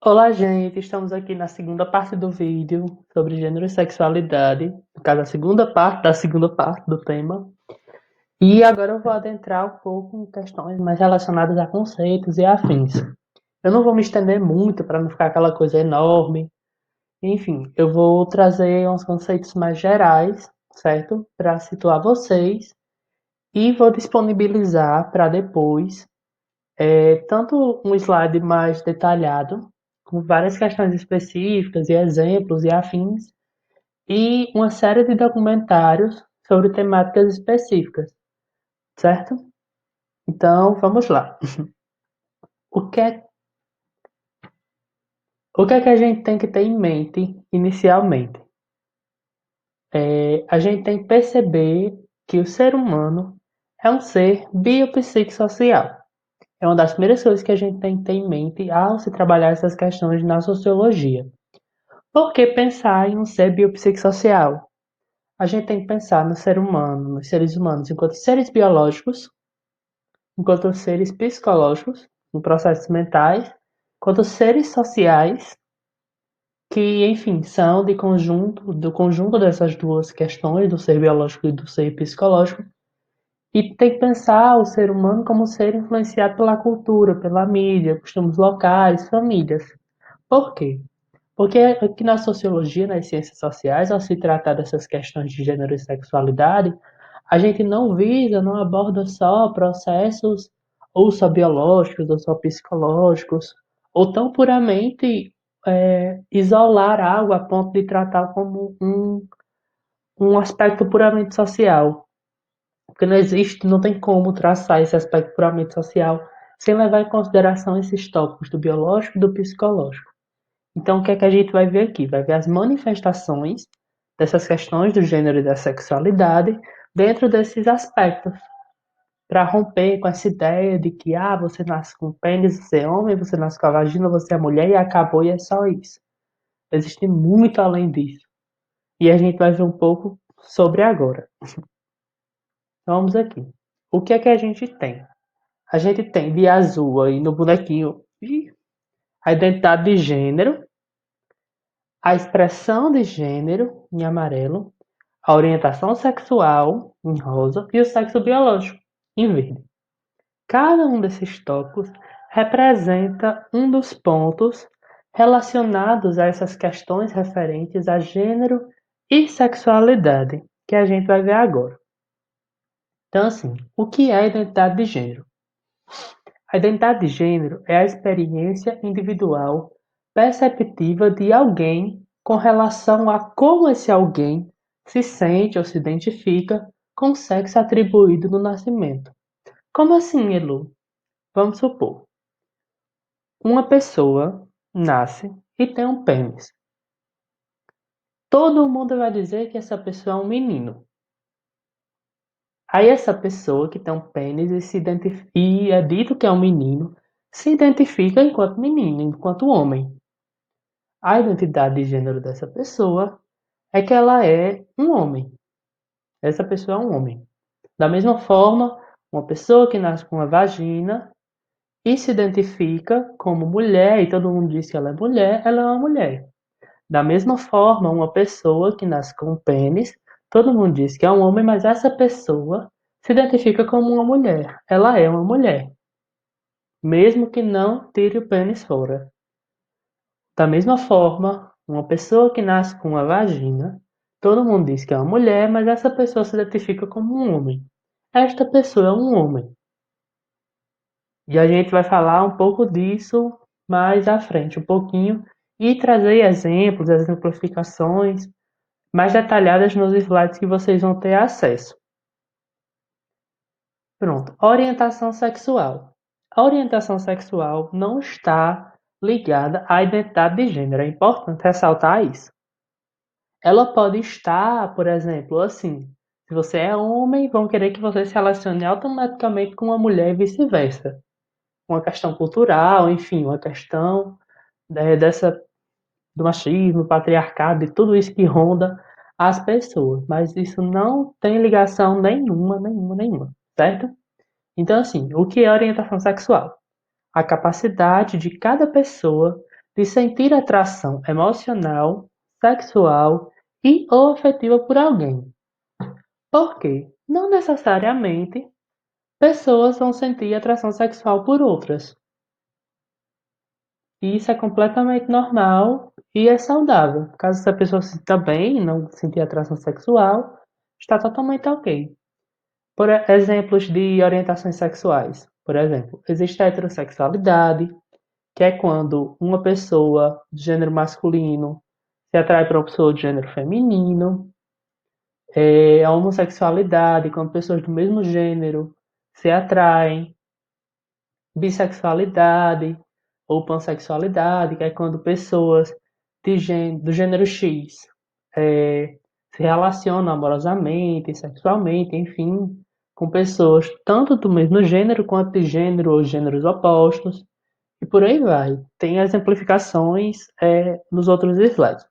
Olá, gente! Estamos aqui na segunda parte do vídeo sobre gênero e sexualidade, no caso, a segunda parte da segunda parte do tema. E agora eu vou adentrar um pouco em questões mais relacionadas a conceitos e afins. Eu não vou me estender muito para não ficar aquela coisa enorme. Enfim, eu vou trazer uns conceitos mais gerais, certo? Para situar vocês e vou disponibilizar para depois tanto um slide mais detalhado, com várias questões específicas e exemplos e afins, e uma série de documentários sobre temáticas específicas, certo? Então, vamos lá. O que é, o que é que a gente tem que ter em mente inicialmente? A gente tem que perceber que o ser humano é um ser biopsicossocial. É uma das primeiras coisas que a gente tem que ter em mente ao se trabalhar essas questões na sociologia. Por que pensar em um ser biopsicossocial? A gente tem que pensar no ser humano, nos seres humanos, enquanto seres biológicos, enquanto seres psicológicos, em processos mentais, enquanto seres sociais, que, enfim, são do conjunto dessas duas questões, do ser biológico e do ser psicológico, e tem que pensar o ser humano como um ser influenciado pela cultura, pela mídia, costumes locais, famílias. Por quê? Porque aqui na sociologia, nas ciências sociais, ao se tratar dessas questões de gênero e sexualidade, a gente não visa, não aborda só processos ou só biológicos ou só psicológicos, ou tão puramente isolar algo a ponto de tratar como um aspecto puramente social. Porque não existe, não tem como traçar esse aspecto puramente social sem levar em consideração esses tópicos do biológico e do psicológico. Então, o que é que a gente vai ver aqui? Vai ver as manifestações dessas questões do gênero e da sexualidade dentro desses aspectos, para romper com essa ideia de que você nasce com pênis, você é homem, você nasce com a vagina, você é mulher e acabou e é só isso. Existe muito além disso. E a gente vai ver um pouco sobre agora. Então, vamos aqui. O que é que a gente tem? A gente tem de azul aí no bonequinho a identidade de gênero, a expressão de gênero em amarelo, a orientação sexual em rosa e o sexo biológico em verde. Cada um desses tópicos representa um dos pontos relacionados a essas questões referentes a gênero e sexualidade, que a gente vai ver agora. Então, assim, o que é a identidade de gênero? A identidade de gênero é a experiência individual perceptiva de alguém com relação a como esse alguém se sente ou se identifica com o sexo atribuído no nascimento. Como assim, Elu? Vamos supor, uma pessoa nasce e tem um pênis. Todo mundo vai dizer que essa pessoa é um menino. Aí essa pessoa que tem um pênis e é dito que é um menino, se identifica enquanto menino, enquanto homem. A identidade de gênero dessa pessoa é que ela é um homem. Essa pessoa é um homem. Da mesma forma, uma pessoa que nasce com uma vagina e se identifica como mulher, e todo mundo diz que ela é uma mulher. Da mesma forma, uma pessoa que nasce com um pênis, todo mundo diz que é um homem, mas essa pessoa se identifica como uma mulher. Ela é uma mulher, mesmo que não tire o pênis fora. Da mesma forma, uma pessoa que nasce com uma vagina, todo mundo diz que é uma mulher, mas essa pessoa se identifica como um homem. Esta pessoa é um homem. E a gente vai falar um pouco disso mais à frente, um pouquinho, e trazer exemplos, exemplificações mais detalhadas nos slides que vocês vão ter acesso. Pronto. Orientação sexual. A orientação sexual não está ligada à identidade de gênero. É importante ressaltar isso. Ela pode estar, por exemplo, assim, se você é homem, vão querer que você se relacione automaticamente com uma mulher e vice-versa. Uma questão cultural, enfim, uma questão dessa do machismo, patriarcado e tudo isso que ronda as pessoas. Mas isso não tem ligação nenhuma, certo? Então, assim, o que é orientação sexual? A capacidade de cada pessoa de sentir atração emocional, sexual e ou afetiva por alguém. Por quê? Não necessariamente pessoas vão sentir atração sexual por outras. E isso é completamente normal e é saudável. Caso essa pessoa se sinta bem e não sentir atração sexual, está totalmente ok. Por exemplos de orientações sexuais. Por exemplo, existe a heterossexualidade, que é quando uma pessoa de gênero masculino se atrai para uma pessoa de gênero feminino. A homossexualidade, quando pessoas do mesmo gênero se atraem. Bissexualidade ou pansexualidade, que é quando pessoas do gênero X eh, se relacionam amorosamente, sexualmente, enfim, com pessoas tanto do mesmo gênero quanto de gênero ou gêneros opostos, e por aí vai. Tem exemplificações nos outros slides.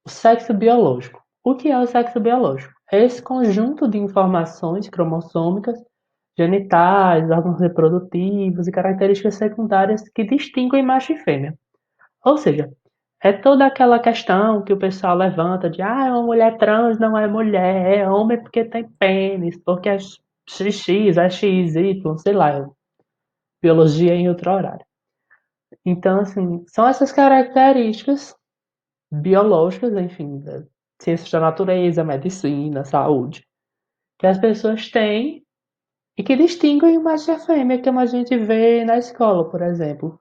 O sexo biológico. O que é o sexo biológico? É esse conjunto de informações cromossômicas, genitais, órgãos reprodutivos e características secundárias que distinguem macho e fêmea. Ou seja, é toda aquela questão que o pessoal levanta de uma mulher trans não é mulher, é homem porque tem pênis, porque é XX, é XY, sei lá, biologia em outro horário. Então, assim, são essas características biológicas, enfim, da ciências da natureza, medicina, saúde, que as pessoas têm e que distinguem o macho e a fêmea, como a gente vê na escola, por exemplo.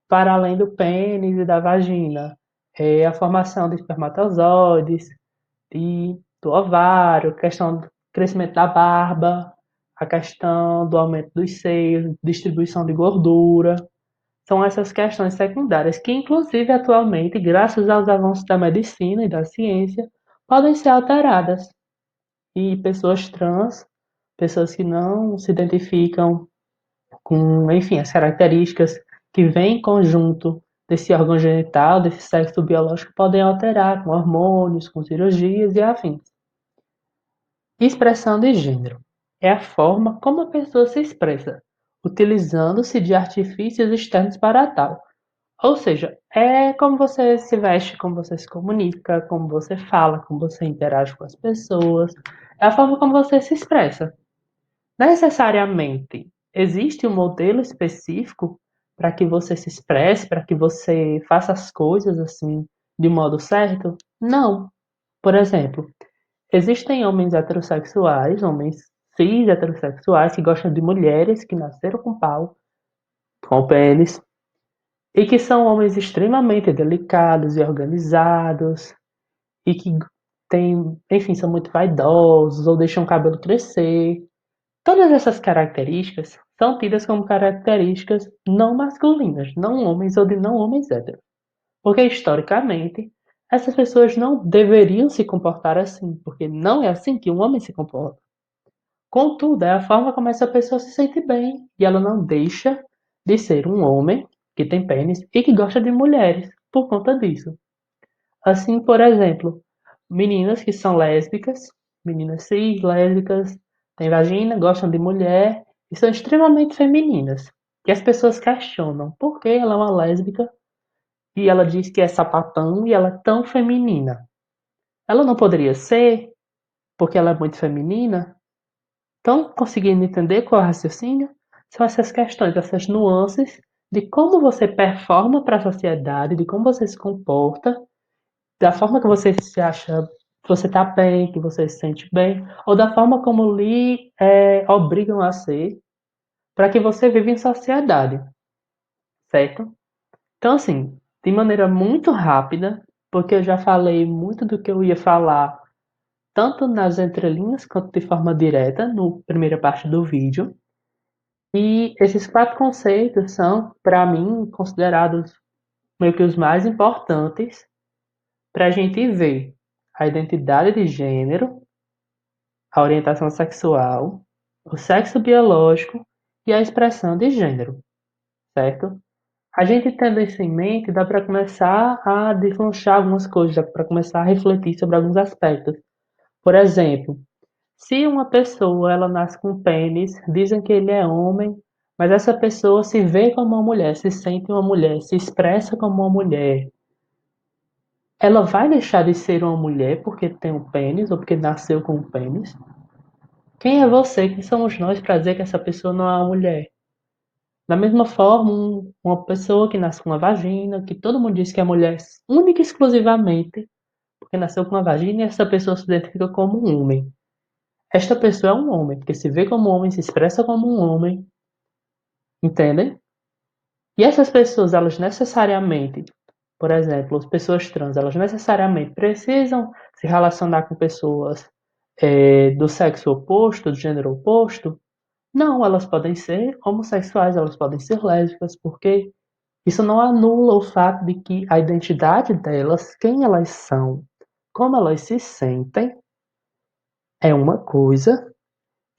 Para além do pênis e da vagina, a formação de espermatozoides, do ovário, a questão do crescimento da barba, a questão do aumento dos seios, distribuição de gordura. São essas questões secundárias que, inclusive, atualmente, graças aos avanços da medicina e da ciência, podem ser alteradas. E pessoas trans, pessoas que não se identificam com, enfim, as características que vêm em conjunto desse órgão genital, desse sexo biológico, podem alterar com hormônios, com cirurgias e afins. Expressão de gênero é a forma como a pessoa se expressa, utilizando-se de artifícios externos para tal. Ou seja, é como você se veste, como você se comunica, como você fala, como você interage com as pessoas. É a forma como você se expressa. Necessariamente existe um modelo específico para que você se expresse, para que você faça as coisas assim de modo certo? Não. Por exemplo, existem homens heterossexuais, homens cis heterossexuais que gostam de mulheres que nasceram com pau, com pênis, e que são homens extremamente delicados e organizados, e que têm, enfim, são muito vaidosos ou deixam o cabelo crescer. Todas essas características são tidas como características não masculinas, não homens ou de não homens héteros. Porque, historicamente, essas pessoas não deveriam se comportar assim, porque não é assim que um homem se comporta. Contudo, é a forma como essa pessoa se sente bem, e ela não deixa de ser um homem que tem pênis e que gosta de mulheres por conta disso. Assim, por exemplo, meninas que são lésbicas, meninas cis, lésbicas, têm vagina, gostam de mulher e são extremamente femininas. E as pessoas questionam por que ela é uma lésbica e ela diz que é sapatão e ela é tão feminina. Ela não poderia ser porque ela é muito feminina? Estão conseguindo entender qual é o raciocínio? São essas questões, essas nuances de como você performa para a sociedade, de como você se comporta, da forma que você se acha, que você está bem, que você se sente bem, ou da forma como lhe obrigam a ser, para que você viva em sociedade, certo? Então, assim, de maneira muito rápida, porque eu já falei muito do que eu ia falar, tanto nas entrelinhas quanto de forma direta, na primeira parte do vídeo. E esses quatro conceitos são, para mim, considerados meio que os mais importantes para a gente ver a identidade de gênero, a orientação sexual, o sexo biológico e a expressão de gênero, certo? A gente tendo isso em mente, dá para começar a deslanchar algumas coisas, dá para começar a refletir sobre alguns aspectos. Por exemplo, se uma pessoa ela nasce com pênis, dizem que ele é homem, Mas essa pessoa se vê como uma mulher, se sente uma mulher, se expressa como uma mulher. Ela vai deixar de ser uma mulher porque tem um pênis ou porque nasceu com um pênis? Quem é você? Quem somos nós para dizer que essa pessoa não é uma mulher? Da mesma forma, uma pessoa que nasce com uma vagina, que todo mundo diz que é mulher única e exclusivamente porque nasceu com uma vagina e essa pessoa se identifica como um homem. Esta pessoa é um homem, porque se vê como um homem, se expressa como um homem, entendem? E essas pessoas, elas necessariamente, por exemplo, as pessoas trans, elas necessariamente precisam se relacionar com pessoas do sexo oposto, do gênero oposto? Não, elas podem ser homossexuais, elas podem ser lésbicas, porque isso não anula o fato de que a identidade delas, quem elas são, como elas se sentem, é uma coisa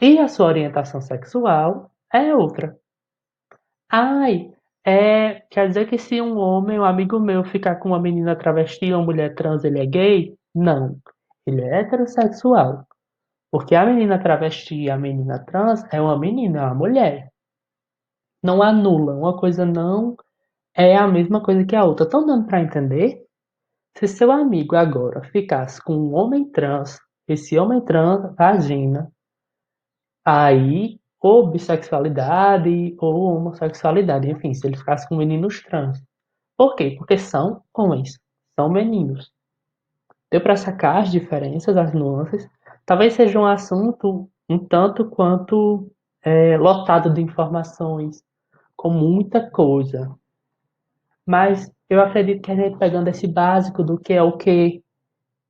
e a sua orientação sexual é outra. Ai, quer dizer que se um homem, um amigo meu, ficar com uma menina travesti ou uma mulher trans, ele é gay? Não. Ele é heterossexual. Porque a menina travesti e a menina trans é uma menina, é uma mulher. Não anula. Uma coisa não é a mesma coisa que a outra. Estão dando para entender? Se seu amigo agora ficasse com um homem trans, esse homem trans, vagina, aí, ou bissexualidade, ou homossexualidade, enfim, se ele ficasse com meninos trans. Por quê? Porque são homens, são meninos. Deu para sacar as diferenças, as nuances. Talvez seja um assunto um tanto quanto lotado de informações, com muita coisa. Mas eu acredito que a gente pegando esse básico do que é o que,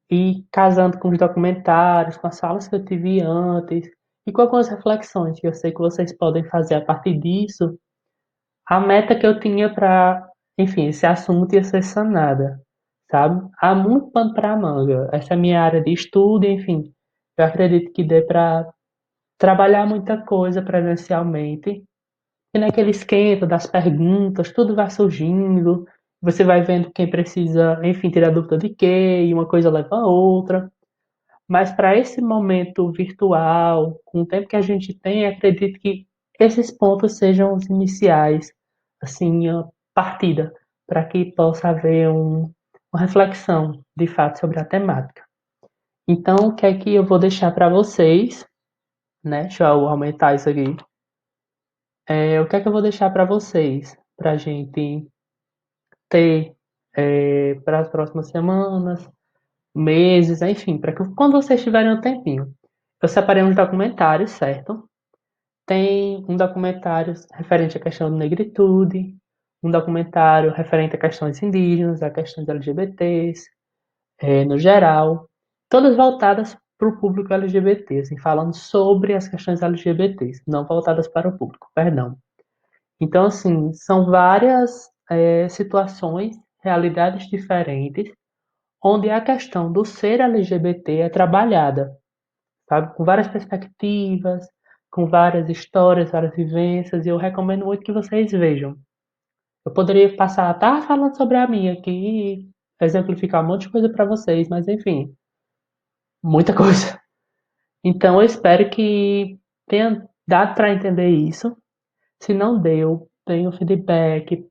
e casando com os documentários, com as falas que eu tive antes, e com algumas reflexões que eu sei que vocês podem fazer a partir disso, a meta que eu tinha para, enfim, esse assunto ia ser sanada, sabe? Há muito pano para manga. Essa é a minha área de estudo, enfim. Eu acredito que dê para trabalhar muita coisa presencialmente. E naquele esquenta das perguntas, tudo vai surgindo. Você vai vendo quem precisa, enfim, tirar dúvida de quê, e uma coisa leva a outra. Mas para esse momento virtual, com o tempo que a gente tem, acredito que esses pontos sejam os iniciais, assim, a partida, para que possa haver uma reflexão, de fato, sobre a temática. Então, o que é que eu vou deixar para vocês, né? Deixa eu aumentar isso aqui. O que é que eu vou deixar para vocês, para a gente ter para as próximas semanas, meses, enfim, para que quando vocês tiverem um tempinho. Eu separei uns documentários, certo? Tem um documentário referente à questão de negritude, um documentário referente a questões indígenas, a questões LGBTs, no geral, todas voltadas para o público LGBT, assim, falando sobre as questões LGBTs, não voltadas para o público, perdão. Então, assim, são várias situações, realidades diferentes, onde a questão do ser LGBT é trabalhada, sabe? Com várias perspectivas, com várias histórias, várias vivências, e eu recomendo muito que vocês vejam. Eu poderia passar a tarde falando sobre a minha aqui, exemplificar um monte de coisa para vocês, mas enfim, muita coisa. Então eu espero que tenha dado para entender isso. Se não deu, deem um feedback,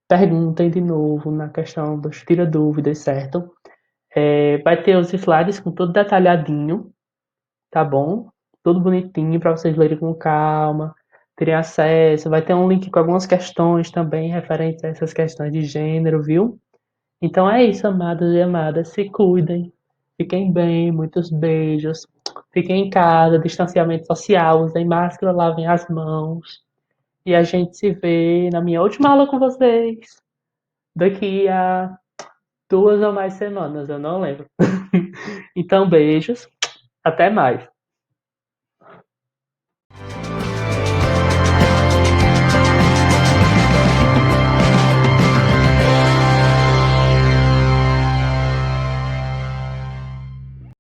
perguntem de novo na questão dos tira dúvidas, certo? Vai ter os slides com tudo detalhadinho, tá bom? Tudo bonitinho para vocês lerem com calma, terem acesso. Vai ter um link com algumas questões também referentes a essas questões de gênero, viu? Então é isso, amados e amadas. Se cuidem, fiquem bem, muitos beijos. Fiquem em casa, distanciamento social, usem máscara, lavem as mãos. E a gente se vê na minha última aula com vocês daqui a 2 ou mais semanas, eu não lembro. Então, beijos, até mais.